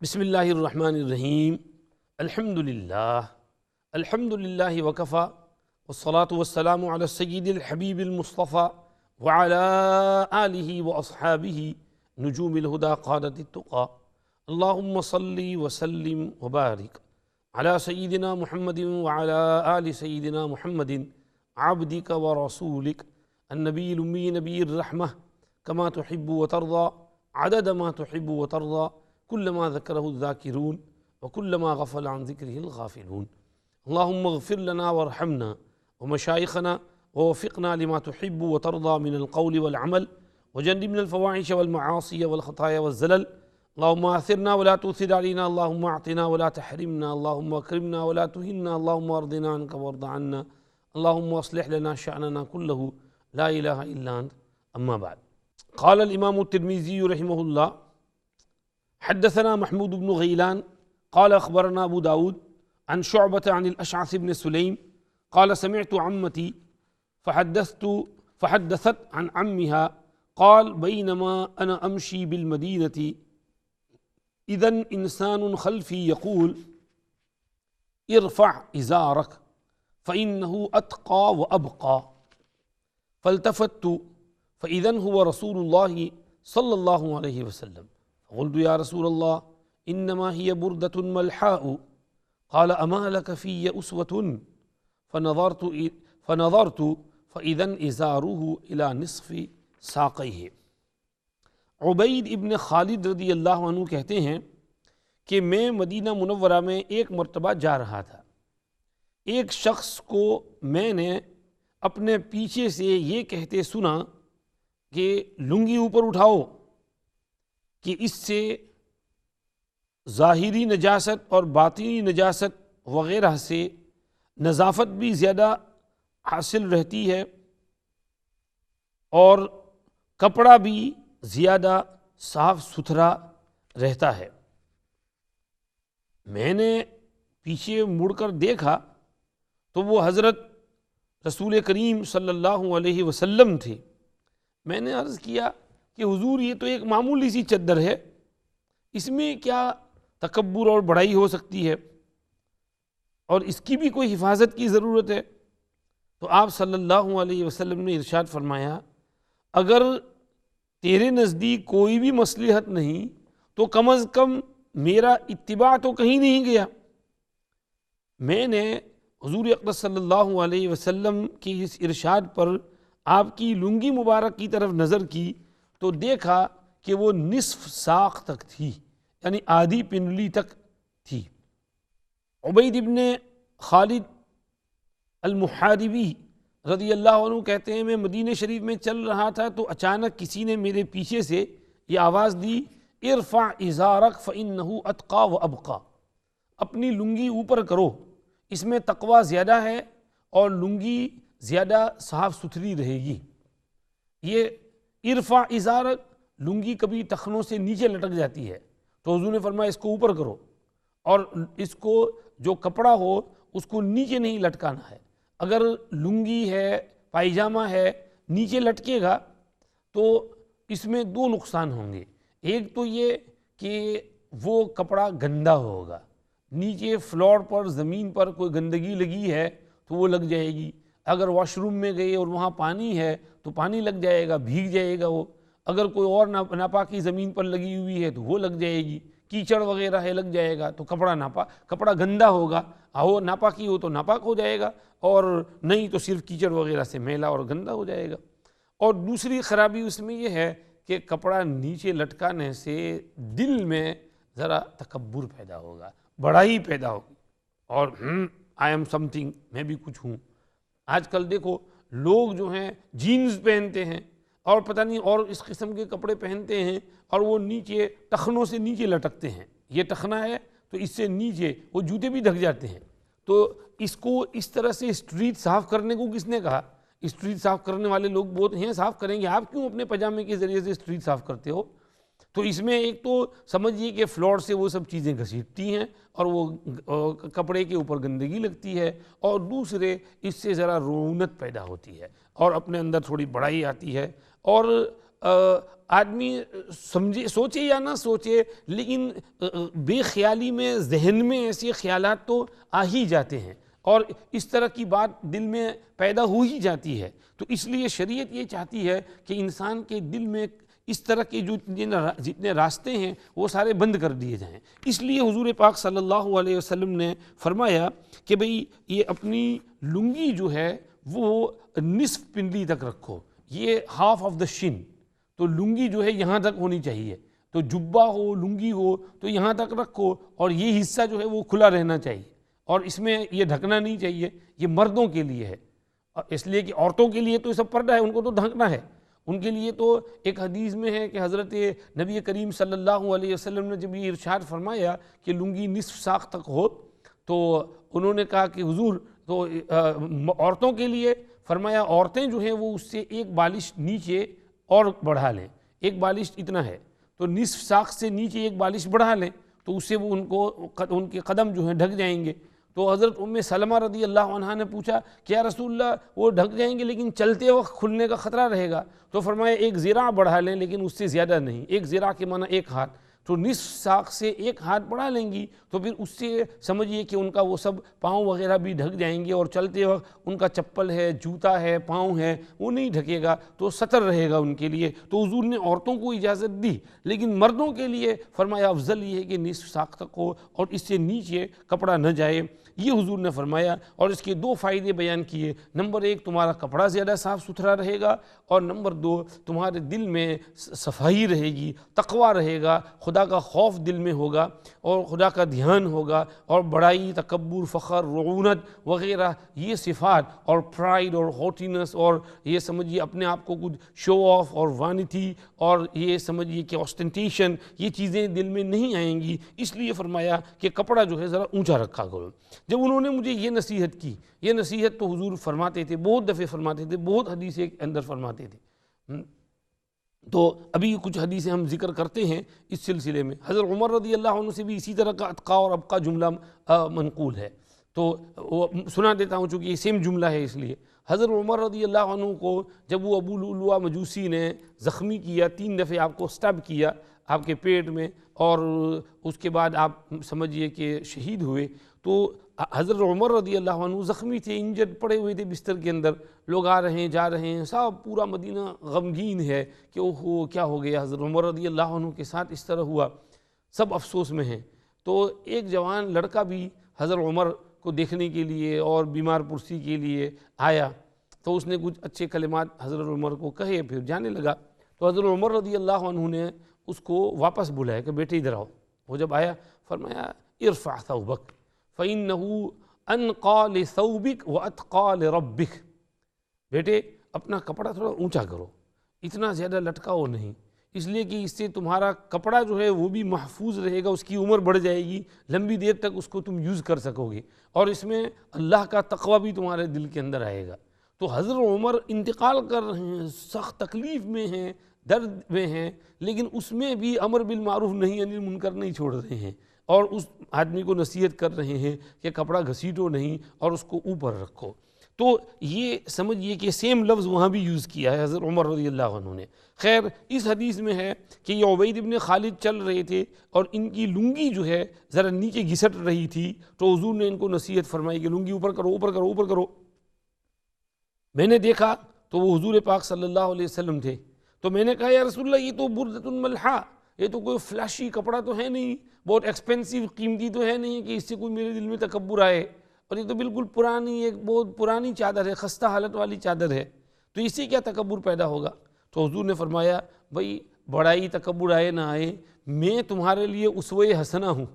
بسم اللہ الرحمن الرحیم الحمد للہ وکفا والصلاة والسلام علی السید الحبیب المصطفى وعلى آلہ واصحابہ نجوم الہدى قادۃ التقى اللہم صل وسلم وبارک علی سیدنا محمد وعلى آل سیدنا محمد عبدک ورسولک النبی الامی نبی الرحمہ کما تحب وترضى عدد ما تحب وترضى كلما ذكره الذاكرون وكلما غفل عن ذكره الغافلون اللهم اغفر لنا وارحمنا ومشايخنا ووفقنا لما تحب وترضى من القول والعمل وجنبنا الفواحش والمعاصي والخطايا والزلل اللهم آثرنا ولا تؤثر علينا اللهم اعطنا ولا تحرمنا اللهم اكرمنا ولا تهنا اللهم ارضنا عنك وارض عنا اللهم اصلح لنا شأننا كله لا إله إلا أنت أما بعد قال الإمام الترمذي رحمه الله حدثنا محمود بن غيلان قال أخبرنا أبو داود عن شعبة عن الأشعث بن سليم قال سمعت عمتي فحدثت عن عمها قال بينما أنا أمشي بالمدينة إذا إنسان خلفي يقول ارفع إزارك فإنه أتقى وأبقى فالتفت فإذا هو رسول الله صلى الله عليه وسلم قلت يا رسول الله إنما هي بردة ملحاء قال أما لك في أسوة فنظرت فإذا إزاره إلى نصف ساقيه۔ عبید ابن خالد رضی اللہ عنہ کہتے ہیں کہ میں مدینہ منورہ میں ایک مرتبہ جا رہا تھا، ایک شخص کو میں نے اپنے پیچھے سے یہ کہتے سنا کہ لنگی اوپر اٹھاؤ کہ اس سے ظاہری نجاست اور باطنی نجاست وغیرہ سے نظافت بھی زیادہ حاصل رہتی ہے اور کپڑا بھی زیادہ صاف ستھرا رہتا ہے۔ میں نے پیچھے مڑ کر دیکھا تو وہ حضرت رسول کریم صلی اللہ علیہ وسلم تھے۔ میں نے عرض کیا کہ حضور یہ تو ایک معمولی سی چادر ہے، اس میں کیا تکبر اور بڑائی ہو سکتی ہے اور اس کی بھی کوئی حفاظت کی ضرورت ہے؟ تو آپ صلی اللہ علیہ وسلم نے ارشاد فرمایا اگر تیرے نزدیک کوئی بھی مصلحت نہیں تو کم از کم میرا اتباع تو کہیں نہیں گیا۔ میں نے حضور اقدس صلی اللہ علیہ وسلم کی اس ارشاد پر آپ کی لنگی مبارک کی طرف نظر کی تو دیکھا کہ وہ نصف ساق تک تھی، یعنی آدھی پنڈلی تک تھی۔ عبید ابن خالد المحاربی رضی اللہ عنہ کہتے ہیں میں مدینہ شریف میں چل رہا تھا تو اچانک کسی نے میرے پیچھے سے یہ آواز دی ارفع ازارک فإنہ اتقى وابقى، اپنی لنگی اوپر کرو، اس میں تقوی زیادہ ہے اور لنگی زیادہ صاف ستھری رہے گی۔ یہ ارفع ازارک لنگی کبھی ٹخنوں سے نیچے لٹک جاتی ہے تو حضور نے فرمایا اس کو اوپر کرو، اور اس کو جو کپڑا ہو اس کو نیچے نہیں لٹکانا ہے۔ اگر لنگی ہے پائجامہ ہے نیچے لٹکے گا تو اس میں دو نقصان ہوں گے، ایک تو یہ کہ وہ کپڑا گندا ہوگا، نیچے فلور پر زمین پر کوئی گندگی لگی ہے تو وہ لگ جائے گی، اگر واش روم میں گئے اور وہاں پانی ہے تو پانی لگ جائے گا، بھیگ جائے گا وہ، اگر کوئی اور ناپاکی زمین پر لگی ہوئی ہے تو وہ لگ جائے گی، کیچڑ وغیرہ ہے لگ جائے گا تو کپڑا گندا ہوگا، وہ ناپاکی ہو تو ناپاک ہو جائے گا اور نہیں تو صرف کیچڑ وغیرہ سے میلا اور گندا ہو جائے گا۔ اور دوسری خرابی اس میں یہ ہے کہ کپڑا نیچے لٹکانے سے دل میں ذرا تکبر پیدا ہوگا، بڑائی پیدا ہوگی اور آئی ایم سم تھنگ، میں بھی کچھ ہوں۔ آج کل دیکھو لوگ جو ہیں جینز پہنتے ہیں اور پتہ نہیں اور اس قسم کے کپڑے پہنتے ہیں اور وہ نیچے ٹخنوں سے نیچے لٹکتے ہیں، یہ ٹخنا ہے تو اس سے نیچے وہ جوتے بھی ڈھک جاتے ہیں۔ تو اس کو اس طرح سے اسٹریٹ صاف کرنے کو کس نے کہا؟ اسٹریٹ صاف کرنے والے لوگ بہت ہیں، صاف کریں گے، آپ کیوں اپنے پاجامے کے ذریعے سے اسٹریٹ صاف کرتے ہو؟ تو اس میں ایک تو سمجھیے کہ فلور سے وہ سب چیزیں گھسیٹتی ہیں اور وہ کپڑے کے اوپر گندگی لگتی ہے، اور دوسرے اس سے ذرا رعونت پیدا ہوتی ہے اور اپنے اندر تھوڑی بڑائی آتی ہے، اور آدمی سمجھے سوچے یا نہ سوچے لیکن بے خیالی میں ذہن میں ایسے خیالات تو آ ہی جاتے ہیں اور اس طرح کی بات دل میں پیدا ہو ہی جاتی ہے. تو اس لیے شریعت یہ چاہتی ہے کہ انسان کے دل میں اس طرح کے جو جتنے راستے ہیں وہ سارے بند کر دیے جائیں. اس لیے حضور پاک صلی اللہ علیہ وسلم نے فرمایا کہ بھئی یہ اپنی لنگی جو ہے وہ نصف پنڈلی تک رکھو، یہ ہاف آف دا شن. تو لنگی جو ہے یہاں تک ہونی چاہیے، تو جبہ ہو لنگی ہو تو یہاں تک رکھو، اور یہ حصہ جو ہے وہ کھلا رہنا چاہیے اور اس میں یہ ڈھکنا نہیں چاہیے. یہ مردوں کے لیے ہے، اس لیے کہ عورتوں کے لیے تو یہ سب پردہ ہے، ان کو تو ڈھکنا ہے. ان کے لیے تو ایک حدیث میں ہے کہ حضرت نبی کریم صلی اللہ علیہ وسلم نے جب یہ ارشاد فرمایا کہ لنگی نصف ساق تک ہو تو انہوں نے کہا کہ حضور تو عورتوں کے لیے فرمایا عورتیں جو ہیں وہ اس سے ایک بالش نیچے اور بڑھا لیں. ایک بالش اتنا ہے تو نصف ساق سے نیچے ایک بالش بڑھا لیں تو اس سے وہ ان کے قدم جو ہیں ڈھک جائیں گے. تو حضرت ام سلمہ رضی اللہ عنہا نے پوچھا کہ یا رسول اللہ وہ ڈھک جائیں گے لیکن چلتے وقت کھلنے کا خطرہ رہے گا. تو فرمایا ایک ذراع بڑھا لیں لیکن اس سے زیادہ نہیں. ایک ذراع کے معنی ایک ہاتھ، تو نصف ساق سے ایک ہاتھ بڑھا لیں گی تو پھر اس سے سمجھیے کہ ان کا وہ سب پاؤں وغیرہ بھی ڈھک جائیں گے اور چلتے وقت ان کا چپل ہے، جوتا ہے، پاؤں ہے وہ نہیں ڈھکے گا تو ستر رہے گا ان کے لیے. تو حضور نے عورتوں کو اجازت دی لیکن مردوں کے لیے فرمایا افضل یہ ہے کہ نصف ساق تک ہو اور اس سے نیچے کپڑا نہ جائے. یہ حضور نے فرمایا اور اس کے دو فائدے بیان کیے. نمبر ایک تمہارا کپڑا زیادہ صاف ستھرا رہے گا اور نمبر دو تمہارے دل میں صفائی رہے گی، تقویٰ رہے گا، خدا کا خوف دل میں ہوگا اور خدا کا دھیان ہوگا. اور بڑائی، تکبر، فخر، رعونت وغیرہ یہ صفات اور پرائیڈ اور ہوٹینس اور یہ سمجھیے اپنے آپ کو کچھ شو آف اور وانٹی اور یہ سمجھیے کہ آسٹنٹیشن یہ چیزیں دل میں نہیں آئیں گی. اس لیے فرمایا کہ کپڑا جو ہے ذرا اونچا رکھا کرو. جب انہوں نے مجھے یہ نصیحت کی، یہ نصیحت تو حضور فرماتے تھے، بہت دفعے فرماتے تھے، بہت حدیثیں اندر فرماتے تھے. تو ابھی کچھ حدیثیں ہم ذکر کرتے ہیں اس سلسلے میں. حضرت عمر رضی اللہ عنہ سے بھی اسی طرح کا اتقا اور ابقا جملہ منقول ہے تو وہ سنا دیتا ہوں چونکہ یہ سیم جملہ ہے. اس لیے حضرت عمر رضی اللہ عنہ کو جب وہ ابو لؤلؤہ مجوسی نے زخمی کیا، 3 دفعے آپ کو سٹب کیا آپ کے پیٹ میں اور اس کے بعد آپ سمجھیے کہ شہید ہوئے، تو حضرت عمر رضی اللہ عنہ زخمی تھے، انجرڈ پڑے ہوئے تھے بستر کے اندر. لوگ آ رہے ہیں جا رہے ہیں، سب پورا مدینہ غمگین ہے کہ اوہو کیا ہو گیا، حضرت عمر رضی اللہ عنہ کے ساتھ اس طرح ہوا، سب افسوس میں ہیں. تو ایک جوان لڑکا بھی حضرت عمر کو دیکھنے کے لیے اور بیمار پرسی کے لیے آیا تو اس نے کچھ اچھے کلمات حضرت عمر کو کہے، پھر جانے لگا. تو حضرت عمر رضی اللہ عنہ نے اس کو واپس بلایا کہ بیٹے ادھر آؤ. وہ جب آیا فرمایا ارفع ثوبک فإنه أنقى لثوبك وأتقى لربك. بیٹے اپنا کپڑا تھوڑا اونچا کرو، اتنا زیادہ لٹکاؤ نہیں، اس لیے کہ اس سے تمہارا کپڑا جو ہے وہ بھی محفوظ رہے گا، اس کی عمر بڑھ جائے گی، لمبی دیر تک اس کو تم یوز کر سکو گے اور اس میں اللہ کا تقوی بھی تمہارے دل کے اندر آئے گا. تو حضرت عمر انتقال کر رہے ہیں، سخت تکلیف میں ہیں، درد میں ہیں، لیکن اس میں بھی امر بالمعروف نہی عن المنکر نہیں چھوڑ رہے ہیں اور اس آدمی کو نصیحت کر رہے ہیں کہ کپڑا گھسیٹو نہیں اور اس کو اوپر رکھو. تو یہ سمجھیے کہ سیم لفظ وہاں بھی یوز کیا ہے حضرت عمر رضی اللہ عنہ نے. خیر اس حدیث میں ہے کہ یہ عبید ابن خالد چل رہے تھے اور ان کی لنگی جو ہے ذرا نیچے گھسٹ رہی تھی تو حضور نے ان کو نصیحت فرمائی کہ لنگی اوپر کرو، اوپر کرو، اوپر کرو. میں نے دیکھا تو وہ حضور پاک صلی اللہ علیہ وسلم تھے. تو میں نے کہا یا رسول اللہ یہ تو بردۃ ملحا، یہ تو کوئی فلیشی کپڑا تو ہے نہیں، بہت ایکسپینسو قیمتی تو ہے نہیں کہ اس سے کوئی میرے دل میں تکبر آئے، اور یہ تو بالکل پرانی ایک بہت پرانی چادر ہے، خستہ حالت والی چادر ہے، تو اس سے کیا تکبر پیدا ہوگا. تو حضور نے فرمایا بھائی بڑائی تکبر آئے نہ آئے، میں تمہارے لیے اسوہ حسنہ ہوں،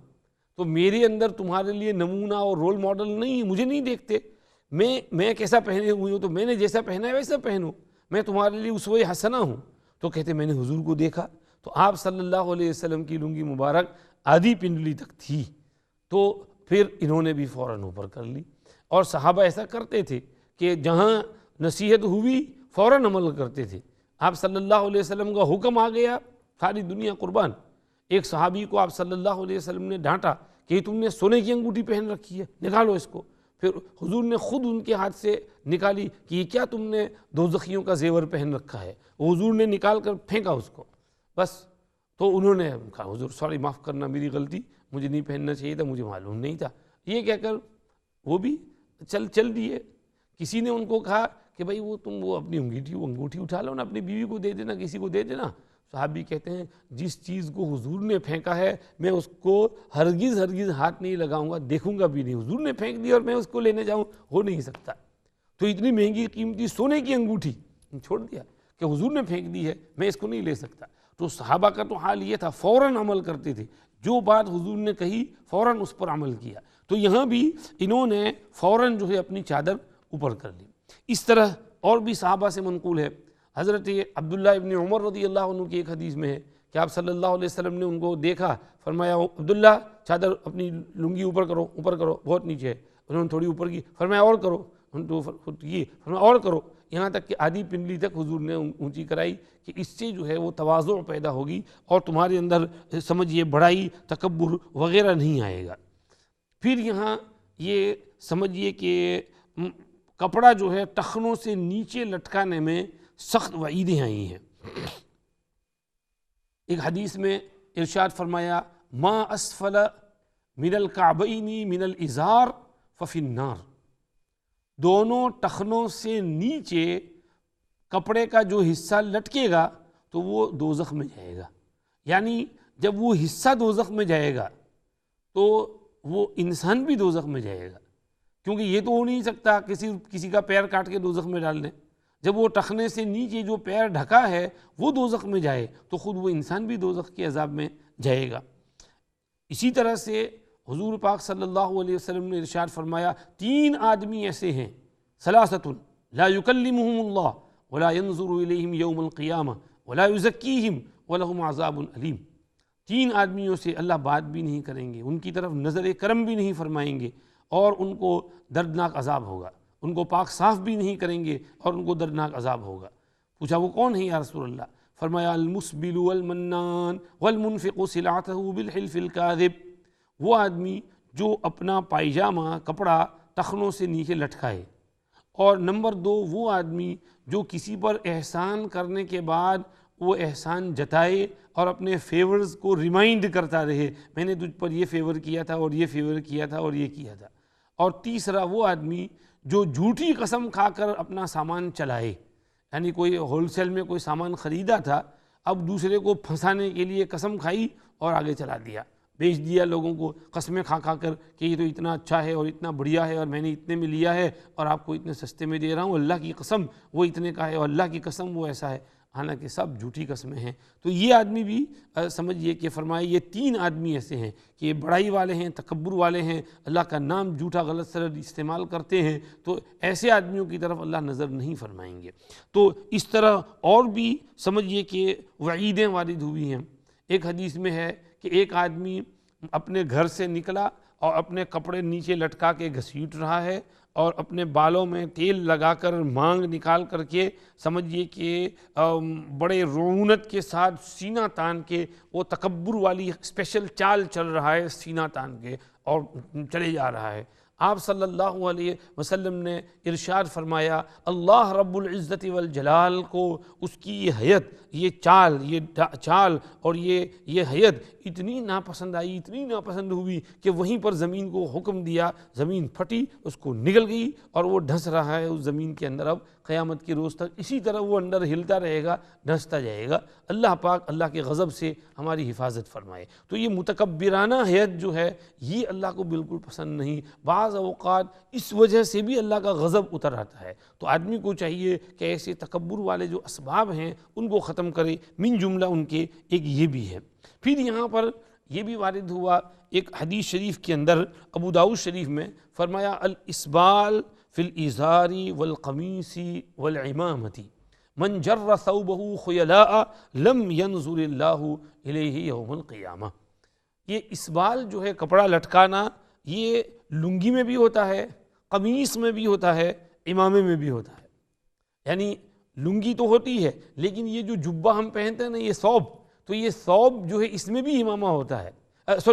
تو میرے اندر تمہارے لیے نمونہ اور رول ماڈل نہیں، مجھے نہیں دیکھتے، میں کیسا پہنے ہوئی ہوں تو میں نے جیسا پہنا ہے ویسا پہنوں، میں تمہارے لیے اسوہ حسنہ ہوں. تو کہتے میں نے حضور کو دیکھا تو آپ صلی اللہ علیہ وسلم کی لنگی مبارک آدھی پنڈلی تک تھی. تو پھر انہوں نے بھی فوراً اوپر کر لی اور صحابہ ایسا کرتے تھے کہ جہاں نصیحت ہوئی فوراً عمل کرتے تھے. آپ صلی اللہ علیہ وسلم کا حکم آ گیا، ساری دنیا قربان. ایک صحابی کو آپ صلی اللہ علیہ وسلم نے ڈانٹا کہ تم نے سونے کی انگوٹھی پہن رکھی ہے، نکالو اس کو. پھر حضور نے خود ان کے ہاتھ سے نکالی کہ یہ کیا تم نے دوزخیوں کا زیور پہن رکھا ہے، حضور نے نکال کر پھینکا اس کو، بس تو انہوں نے کہا حضور سوری معاف کرنا میری غلطی، مجھے نہیں پہننا چاہیے تھا، مجھے معلوم نہیں تھا، یہ کہہ کر وہ بھی چل دیے۔ کسی نے ان کو کہا کہ بھائی وہ تم وہ اپنی انگوٹھی اٹھا لو نا، اپنی بیوی کو دے دینا، کسی کو دے دینا۔ صحابی کہتے ہیں جس چیز کو حضور نے پھینکا ہے میں اس کو ہرگز ہاتھ نہیں لگاؤں گا، دیکھوں گا بھی نہیں، حضور نے پھینک دیا اور میں اس کو لینے جاؤں، ہو نہیں سکتا۔ تو اتنی مہنگی قیمتی سونے کی انگوٹھی چھوڑ دیا کہ حضور نے پھینک دی ہے، میں اس کو نہیں لے سکتا۔ تو صحابہ کا تو حال یہ تھا، فوراً عمل کرتے تھے، جو بات حضور نے کہی فوراً اس پر عمل کیا۔ تو یہاں بھی انہوں نے فوراً جو ہے اپنی چادر اوپر کر لی۔ اس طرح اور بھی صحابہ سے منقول ہے، حضرت عبداللہ ابن عمر رضی اللہ عنہ کی ایک حدیث میں ہے کہ آپ صلی اللہ علیہ وسلم نے ان کو دیکھا، فرمایا عبداللہ چادر اپنی لنگی اوپر کرو، بہت نیچے ہے، انہوں نے تھوڑی اوپر کی، فرمایا اور کرو، فرمایا اور کرو، یہاں تک کہ آدھی پنڈلی تک حضور نے اونچی کرائی کہ اس سے جو ہے وہ تواضع پیدا ہوگی اور تمہارے اندر سمجھیے بڑائی تکبر وغیرہ نہیں آئے گا۔ پھر یہاں یہ سمجھیے کہ کپڑا جو ہے ٹخنوں سے نیچے لٹکانے میں سخت وعیدیں آئی ہیں۔ ایک حدیث میں ارشاد فرمایا ما اسفل من الکعبین من الازار ففی النار، دونوں ٹخنوں سے نیچے کپڑے کا جو حصہ لٹکے گا تو وہ دوزخ میں جائے گا۔ یعنی جب وہ حصہ دوزخ میں جائے گا تو وہ انسان بھی دوزخ میں جائے گا، کیونکہ یہ تو ہو نہیں سکتا کسی کا پیر کاٹ کے دوزخ میں ڈال دیں۔ جب وہ ٹخنے سے نیچے جو پیر ڈھکا ہے وہ دوزخ میں جائے تو خود وہ انسان بھی دوزخ کے عذاب میں جائے گا۔ اسی طرح سے حضور پاک صلی اللہ علیہ وسلم نے ارشاد فرمایا 3 آدمی ایسے ہیں، ثلاثۃ لا یکلمہم اللہ ولا ینظر الیہم یوم القیامہ ولا یزکیہم ولہم عذاب علیم۔ 3 آدمیوں سے اللہ بات بھی نہیں کریں گے، ان کی طرف نظر کرم بھی نہیں فرمائیں گے اور ان کو دردناک عذاب ہوگا، ان کو پاک صاف بھی نہیں کریں گے اور ان کو دردناک عذاب ہوگا۔ پوچھا وہ کون ہے یا رسول اللہ؟ فرمایا المسبل والمنان والمنفق سلعتہ بالحلف الکاذب، وہ آدمی جو اپنا پائجامہ کپڑا ٹخنوں سے نیچے لٹکائے، اور نمبر 2 وہ آدمی جو کسی پر احسان کرنے کے بعد وہ احسان جتائے اور اپنے فیورز کو ریمائنڈ کرتا رہے، میں نے تجھ پر یہ فیور کیا تھا اور یہ فیور کیا تھا اور یہ کیا تھا۔ اور تیسرا وہ آدمی جو جھوٹی قسم کھا کر اپنا سامان چلائے، یعنی کوئی ہول سیل میں کوئی سامان خریدا تھا، اب دوسرے کو پھنسانے کے لیے قسم کھائی اور آگے چلا دیا، بیچ دیا لوگوں کو قسمیں کھا کر کہ یہ تو اتنا اچھا ہے اور اتنا بڑھیا ہے اور میں نے اتنے میں لیا ہے اور آپ کو اتنے سستے میں دے رہا ہوں، اللہ کی قسم وہ اتنے کا ہے اور اللہ کی قسم وہ ایسا ہے، حالانکہ سب جھوٹی قسمیں ہیں۔ تو یہ آدمی بھی سمجھیے کہ فرمائے یہ 3 آدمی ایسے ہیں کہ یہ بڑائی والے ہیں، تکبر والے ہیں، اللہ کا نام جھوٹا غلط سرد استعمال کرتے ہیں، تو ایسے آدمیوں کی طرف اللہ نظر نہیں فرمائیں گے۔ تو اس طرح اور بھی سمجھیے کہ وعیدیں وارد ہوئی ہیں۔ ایک حدیث میں ہے کہ ایک آدمی اپنے گھر سے نکلا اور اپنے کپڑے نیچے لٹکا کے گھسیٹ رہا ہے اور اپنے بالوں میں تیل لگا کر مانگ نکال کر کے سمجھیے کہ بڑے رعونت کے ساتھ سینہ تان کے وہ تکبر والی اسپیشل چال چل رہا ہے، سینہ تان کے اور چلے جا رہا ہے۔ آپ صلی اللہ علیہ وسلم نے ارشاد فرمایا اللہ رب العزت والجلال کو اس کی یہ حیت، یہ چال اور یہ حیت اتنی ناپسند آئی، اتنی ناپسند ہوئی کہ وہیں پر زمین کو حکم دیا، زمین پھٹی، اس کو نگل گئی اور وہ ڈھس رہا ہے اس زمین کے اندر۔ اب قیامت کے روز تک اسی طرح وہ اندر ہلتا رہے گا، ڈھستا جائے گا۔ اللہ پاک اللہ کے غضب سے ہماری حفاظت فرمائے۔ تو یہ متکبرانہ حیت جو ہے یہ اللہ کو بالکل پسند نہیں، بعض اوقات اس وجہ سے بھی اللہ کا غضب اتر آتا ہے۔ تو آدمی کو چاہیے کہ ایسے تکبر والے جو اسباب ہیں ان کو ختم کرے، من جملہ ان کے ایک یہ بھی ہے۔ پھر یہاں پر یہ بھی وارد ہوا ایک حدیث شریف کے اندر، ابو داؤد شریف میں فرمایا الاسبال فی الازار والقمیص والعمامۃ من جر ثوبہ خیلاء لم ینظر اللہ الیہ یوم القیامہ۔ یہ اسبال جو ہے کپڑا لٹکانا، یہ لنگی میں بھی ہوتا ہے، قمیص میں بھی ہوتا ہے، امامے میں بھی ہوتا ہے۔ یعنی لنگی تو ہوتی ہے لیکن یہ جو جبہ ہم پہنتے ہیں نا، یہ ثوب، تو یہ ثوب جو ہے اس میں بھی امامہ ہوتا ہے،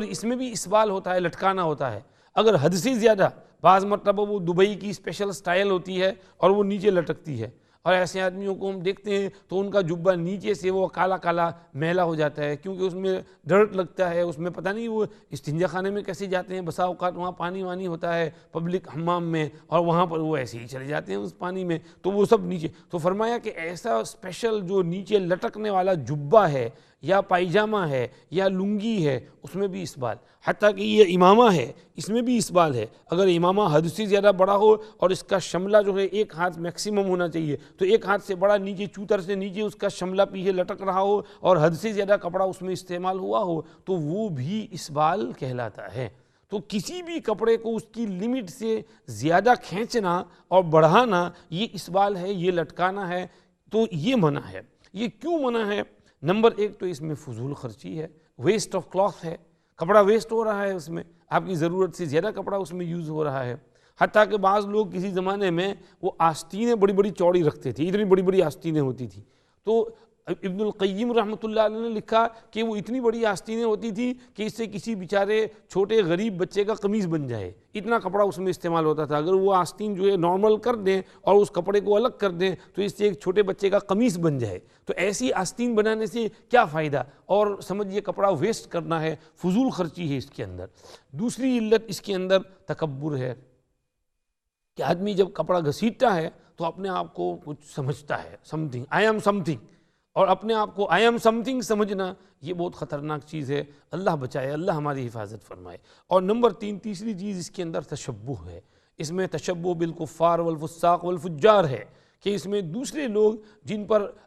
اس میں بھی اسبال ہوتا ہے، لٹکانا ہوتا ہے۔ اگر حد سے زیادہ، بعض مرتبہ وہ دبئی کی اسپیشل سٹائل ہوتی ہے اور وہ نیچے لٹکتی ہے، اور ایسے آدمیوں کو ہم دیکھتے ہیں تو ان کا جبہ نیچے سے وہ کالا کالا میلا ہو جاتا ہے، کیونکہ اس میں ڈرٹ لگتا ہے، اس میں پتہ نہیں وہ استنجا خانے میں کیسے جاتے ہیں، بسا اوقات وہاں پانی وانی ہوتا ہے پبلک حمام میں، اور وہاں پر وہ ایسے ہی چلے جاتے ہیں اس پانی میں، تو وہ سب نیچے. تو فرمایا کہ ایسا اسپیشل جو نیچے لٹکنے والا جبہ ہے یا پائجامہ ہے یا لنگی ہے، اس میں بھی اسبال، حتیٰ کہ یہ امامہ ہے اس میں بھی اسبال ہے. اگر امامہ حد سے زیادہ بڑا ہو اور اس کا شملہ جو ہے ایک ہاتھ میکسیمم ہونا چاہیے، تو ایک ہاتھ سے بڑا نیچے چوتر سے نیچے اس کا شملہ پیچھے لٹک رہا ہو اور حد سے زیادہ کپڑا اس میں استعمال ہوا ہو، تو وہ بھی اسبال کہلاتا ہے. تو کسی بھی کپڑے کو اس کی لمٹ سے زیادہ کھینچنا اور بڑھانا یہ اسبال ہے، یہ لٹکانا ہے. تو یہ منع ہے. یہ کیوں منع ہے؟ نمبر ایک تو اس میں فضول خرچی ہے، ویسٹ آف کلاتھ ہے، کپڑا ویسٹ ہو رہا ہے، اس میں آپ کی ضرورت سے زیادہ کپڑا اس میں یوز ہو رہا ہے. حتیٰ کہ بعض لوگ کسی زمانے میں وہ آستینیں بڑی بڑی چوڑی رکھتے تھے، اتنی بڑی بڑی آستینیں ہوتی تھیں. تو ابن القیم رحمۃ اللہ علیہ نے لکھا کہ وہ اتنی بڑی آستینیں ہوتی تھیں کہ اس سے کسی بیچارے چھوٹے غریب بچے کا قمیص بن جائے، اتنا کپڑا اس میں استعمال ہوتا تھا. اگر وہ آستین جو ہے نارمل کر دیں اور اس کپڑے کو الگ کر دیں تو اس سے ایک چھوٹے بچے کا قمیص بن جائے. تو ایسی آستین بنانے سے کیا فائدہ، اور سمجھیے کپڑا ویسٹ کرنا ہے، فضول خرچی ہے اس کے اندر. دوسری علت اس کے اندر تکبر ہے کہ آدمی جب کپڑا گھسیٹتا ہے تو اپنے آپ کو کچھ سمجھتا ہے، some thing, I am some thing, اور اپنے آپ کو آئی ایم سم تھنگ سمجھنا یہ بہت خطرناک چیز ہے. اللہ بچائے، اللہ ہماری حفاظت فرمائے. اور نمبر تیسری چیز اس کے اندر تشبہ ہے. اس میں تشبہ بالکفار والفساق والفجار ہے کہ اس میں دوسرے لوگ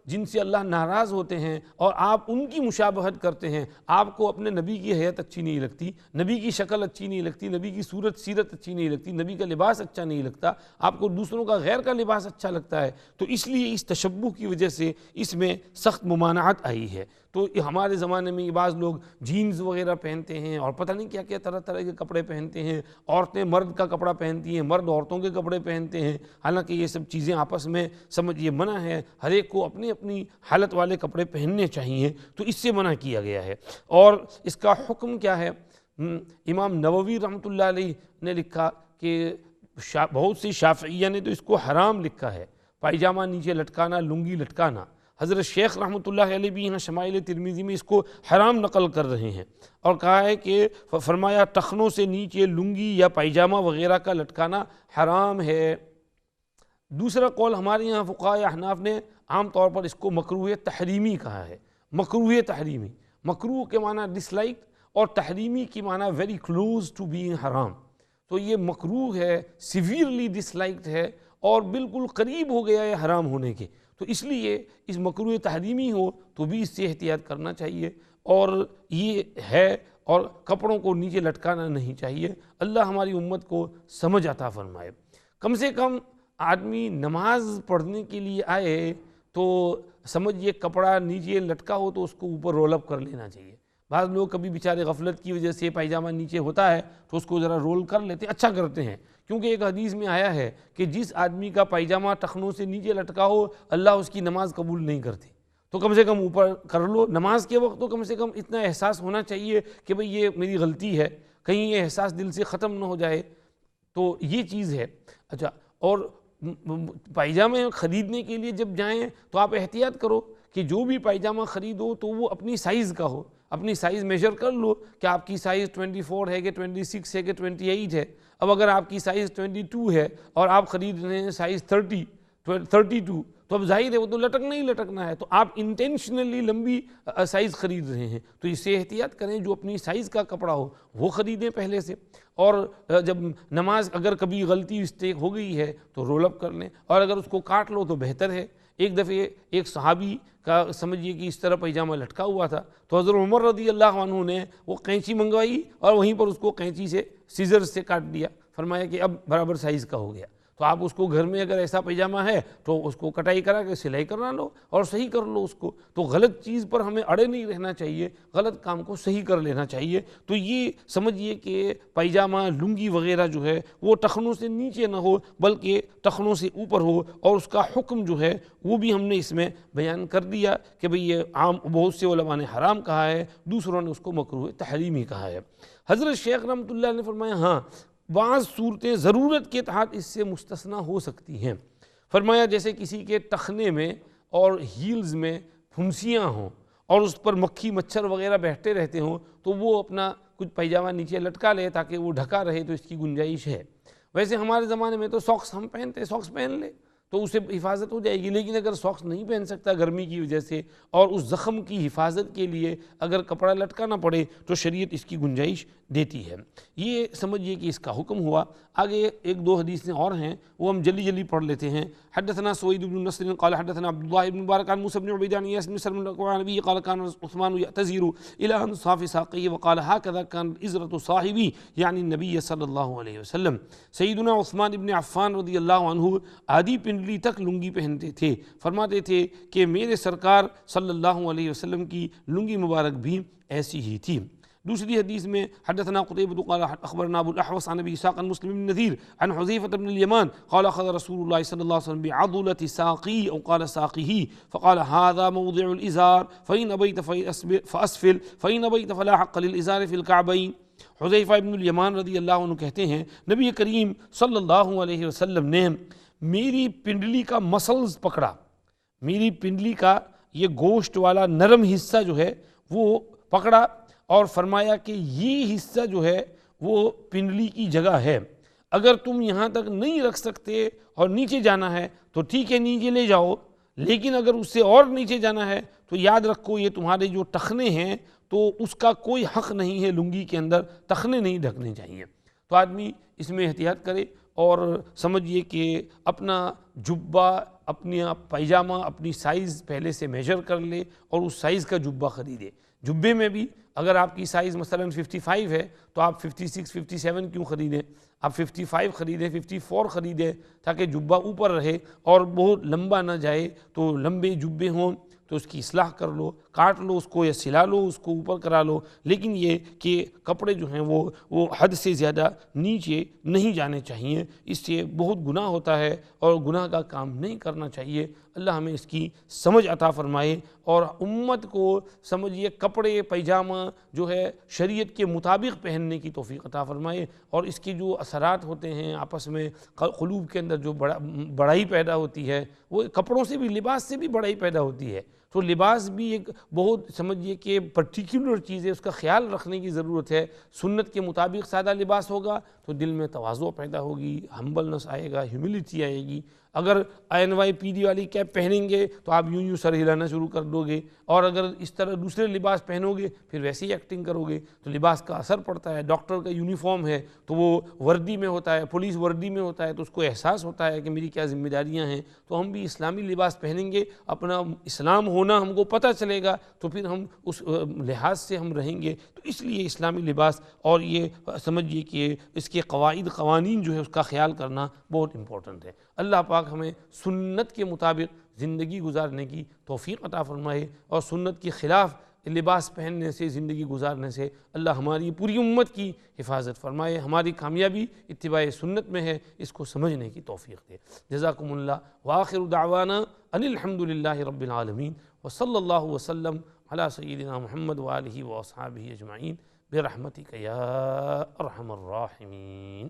جن سے اللہ ناراض ہوتے ہیں اور آپ ان کی مشابہت کرتے ہیں. آپ کو اپنے نبی کی حیت اچھی نہیں لگتی، نبی کی شکل اچھی نہیں لگتی، نبی کی صورت سیرت اچھی نہیں لگتی، نبی کا لباس اچھا نہیں لگتا، آپ کو دوسروں کا غیر کا لباس اچھا لگتا ہے. تو اس لیے اس تشبہ کی وجہ سے اس میں سخت ممانعت آئی ہے. تو ہمارے زمانے میں بعض لوگ جینز وغیرہ پہنتے ہیں اور پتہ نہیں کیا کیا طرح طرح کے کپڑے پہنتے ہیں. عورتیں مرد کا کپڑا پہنتی ہیں، مرد عورتوں کے کپڑے پہنتے ہیں. حالانکہ یہ سب چیزیں آپس میں سمجھیے منع ہے. ہر ایک کو اپنی اپنی حالت والے کپڑے پہننے چاہیے، تو اس سے منع کیا گیا ہے. اور اس کا حکم کیا ہے؟ امام نبوی رحمۃ اللہ علیہ نے لکھا کہ بہت سی شافعیہ نے تو اس کو حرام لکھا ہے، پائجامہ نیچے لٹکانا، لنگی لٹکانا. حضرت شیخ رحمۃ اللہ علیہ بھی یہاں شمائل ترمذی میں اس کو حرام نقل کر رہے ہیں اور کہا ہے کہ فرمایا ٹخنوں سے نیچے لنگی یا پائجامہ وغیرہ کا لٹکانا حرام ہے. دوسرا قول ہمارے یہاں فقہاء احناف نے عام طور پر اس کو مکروہ تحریمی کہا ہے. مکروہ تحریمی، مکروہ کے معنی ڈس لائک اور تحریمی کی معنی ویری کلوز ٹو بینگ حرام. تو یہ مکروہ ہے، سیویرلی ڈس لائکڈ ہے اور بالکل قریب ہو گیا ہے حرام ہونے کے. تو اس لیے اس مکروہ تحریمی ہو تو بھی اس سے احتیاط کرنا چاہیے. اور یہ ہے، اور کپڑوں کو نیچے لٹکانا نہیں چاہیے. اللہ ہماری امت کو سمجھ عطا فرمائے. کم سے کم آدمی نماز پڑھنے کے لیے آئے تو سمجھیے کپڑا نیچے لٹکا ہو تو اس کو اوپر رول اپ کر لینا چاہیے. بعض لوگ کبھی بیچارے غفلت کی وجہ سے پائجامہ نیچے ہوتا ہے تو اس کو ذرا رول کر لیتے ہیں، اچھا کرتے ہیں، کیونکہ ایک حدیث میں آیا ہے کہ جس آدمی کا پائجامہ ٹخنوں سے نیچے لٹکا ہو اللہ اس کی نماز قبول نہیں کرتی. تو کم سے کم اوپر کر لو نماز کے وقت. تو کم سے کم اتنا احساس ہونا چاہیے کہ بھئی یہ میری غلطی ہے، کہیں یہ احساس دل سے ختم نہ ہو جائے. تو یہ چیز ہے. اچھا، اور پائجامے خریدنے کے لیے جب جائیں تو آپ احتیاط کرو کہ جو بھی پائجامہ خریدو تو وہ اپنی سائز کا ہو. اپنی سائز میجر کر لو کہ آپ کی سائز 24 ہے کہ 26 ہے کہ 28 ہے. اب اگر آپ کی سائز 22 ہے اور آپ خرید رہے ہیں سائز 32 تو اب ظاہر ہے وہ تو لٹکنا ہی لٹکنا ہے. تو آپ انٹینشنلی لمبی سائز خرید رہے ہیں تو اس سے احتیاط کریں، جو اپنی سائز کا کپڑا ہو وہ خریدیں پہلے سے. اور جب نماز اگر کبھی غلطی مسٹیک ہو گئی ہے تو رول اپ کر لیں، اور اگر اس کو کاٹ لو تو بہتر ہے. ایک دفعہ ایک صحابی کا سمجھیے کہ اس طرح پائجامہ لٹکا ہوا تھا تو حضرت عمر رضی اللہ عنہ نے وہ قینچی منگوائی اور وہیں پر اس کو قینچی سے سیزر سے کاٹ دیا. فرمایا کہ اب برابر سائز کا ہو گیا. تو آپ اس کو گھر میں اگر ایسا پائجامہ ہے تو اس کو کٹائی کرا کے سلائی کرا لو اور صحیح کر لو اس کو. تو غلط چیز پر ہمیں اڑے نہیں رہنا چاہیے، غلط کام کو صحیح کر لینا چاہیے. تو یہ سمجھیے کہ پائجامہ لنگی وغیرہ جو ہے وہ ٹخنوں سے نیچے نہ ہو بلکہ ٹخنوں سے اوپر ہو، اور اس کا حکم جو ہے وہ بھی ہم نے اس میں بیان کر دیا کہ بھئی یہ عام بہت سے علماء نے حرام کہا ہے، دوسروں نے اس کو مکروہ تحریمی کہا ہے. حضرت شیخ رحمۃ اللہ نے فرمایا ہاں بعض صورتیں ضرورت کے تحت اس سے مستثنیٰ ہو سکتی ہیں۔ فرمایا جیسے کسی کے ٹخنے میں اور ہیلز میں پھنسیاں ہوں اور اس پر مکھی مچھر وغیرہ بیٹھتے رہتے ہوں تو وہ اپنا کچھ پیجامہ نیچے لٹکا لے تاکہ وہ ڈھکا رہے، تو اس کی گنجائش ہے۔ ویسے ہمارے زمانے میں تو ساکس ہم پہنتے، ساکس پہن لے تو اسے حفاظت ہو جائے گی، لیکن اگر ساکس نہیں پہن سکتا گرمی کی وجہ سے اور اس زخم کی حفاظت کے لیے اگر کپڑا لٹکانا پڑے تو شریعت اس کی گنجائش دیتی ہے۔ یہ سمجھیے کہ اس کا حکم ہوا۔ آگے ایک دو حدیثیں اور ہیں، وہ ہم جلدی جلدی پڑھ لیتے ہیں۔ حدثنا سوید بن نصر قال حدثنا عبد الله بن مبارك عن موسى بن عبيد عن اياس بن سلمة عن النبي قال كان عثمان يعتذر الى انصاف ساقيه وقال هكذا كان ازرة صاحبي يعني النبي صلی اللہ علیہ وسلم۔ سیدنا عثمان بن عفان رضی اللہ عنہ آدھی پنڈلی تک لنگی پہنتے تھے، فرماتے تھے کہ میرے سرکار صلی اللہ علیہ وسلم کی لنگی مبارک بھی ایسی ہی تھی۔ دوسری حدیث میں حدثنا قتيبة قال اخبرنا ابو الاحوص عن ابي اسحاق عن مسلم بن نذير عن حذيفة بن اليمان قال اخذ رسول الله صلى الله عليه وسلم بعضلة ساقي او قال ساقه فقال هذا موضع الازار فان ابيت فاسفل فان ابيت فلا حق للازار في الكعبين۔ حذیفہ ابن الیمان رضی اللہ عنہ کہتے ہیں نبی کریم صلی اللہ علیہ وسلم نے میری پنڈلی کا مسلز پکڑا، میری پنڈلی کا یہ گوشت والا نرم حصہ جو ہے وہ پکڑا اور فرمایا کہ یہ حصہ جو ہے وہ پنڈلی کی جگہ ہے، اگر تم یہاں تک نہیں رکھ سکتے اور نیچے جانا ہے تو ٹھیک ہے نیچے لے جاؤ، لیکن اگر اس سے اور نیچے جانا ہے تو یاد رکھو یہ تمہارے جو ٹخنے ہیں تو اس کا کوئی حق نہیں ہے، لنگی کے اندر ٹخنے نہیں ڈھکنے چاہیے۔ تو آدمی اس میں احتیاط کرے اور سمجھیے کہ اپنا جبہ، اپنی پیجامہ، اپنی سائز پہلے سے میجر کر لے اور اس سائز کا جبہ خریدے۔ جبے میں بھی اگر آپ کی سائز مثلا 55 ہے تو آپ 56 57 کیوں خریدیں، آپ 55 خریدیں، 54 خریدیں تاکہ جبہ اوپر رہے اور بہت لمبا نہ جائے، تو لمبے جبے ہوں تو اس کی اصلاح کر لو، کاٹ لو اس کو یا سلا لو، اس کو اوپر کرا لو، لیکن یہ کہ کپڑے جو ہیں وہ حد سے زیادہ نیچے نہیں جانے چاہیے، اس سے بہت گناہ ہوتا ہے اور گناہ کا کام نہیں کرنا چاہیے۔ اللہ ہمیں اس کی سمجھ عطا فرمائے اور امت کو سمجھیے کپڑے پیجامہ جو ہے شریعت کے مطابق پہننے کی توفیق عطا فرمائے، اور اس کے جو اثرات ہوتے ہیں آپس میں قلوب کے اندر جو بڑائی پیدا ہوتی ہے، وہ کپڑوں سے بھی، لباس سے بھی بڑائی پیدا ہوتی ہے۔ تو لباس بھی ایک بہت سمجھیے کہ پرٹیکولر چیز ہے، اس کا خیال رکھنے کی ضرورت ہے۔ سنت کے مطابق سادہ لباس ہوگا تو دل میں تواضع پیدا ہوگی، ہمبلنس آئے گا، ہیوملٹی آئے گی۔ اگر NYPD والی کیپ پہنیں گے تو آپ یوں سر ہلانا شروع کر دو گے، اور اگر اس طرح دوسرے لباس پہنو گے پھر ویسے ہی ایکٹنگ کرو گے، تو لباس کا اثر پڑتا ہے۔ ڈاکٹر کا یونیفارم ہے تو وہ وردی میں ہوتا ہے، پولیس وردی میں ہوتا ہے، تو اس کو احساس ہوتا ہے کہ میری کیا ذمہ داریاں ہیں۔ تو ہم بھی اسلامی لباس پہنیں گے، اپنا اسلام ہونا ہم کو پتہ چلے گا تو پھر ہم اس لحاظ سے ہم رہیں گے۔ تو اس لیے اسلامی لباس اور یہ سمجھیے کہ اس کے قواعد قوانین جو ہے اس کا خیال کرنا بہت امپورٹنٹ ہے۔ اللہ پاک ہمیں سنت کے مطابق زندگی گزارنے کی توفیق عطا فرمائے، اور سنت کے خلاف لباس پہننے سے، زندگی گزارنے سے اللہ ہماری پوری امت کی حفاظت فرمائے۔ ہماری کامیابی اتباع سنت میں ہے، اس کو سمجھنے کی توفیق دے۔ جزاکم اللہ، وآخر دعوانا ان الحمد للہ رب العالمین، وصلی اللہ وسلم علی سیدنا محمد وآلہ واصحابہ اجمعین برحمتک یا ارحم الراحمین۔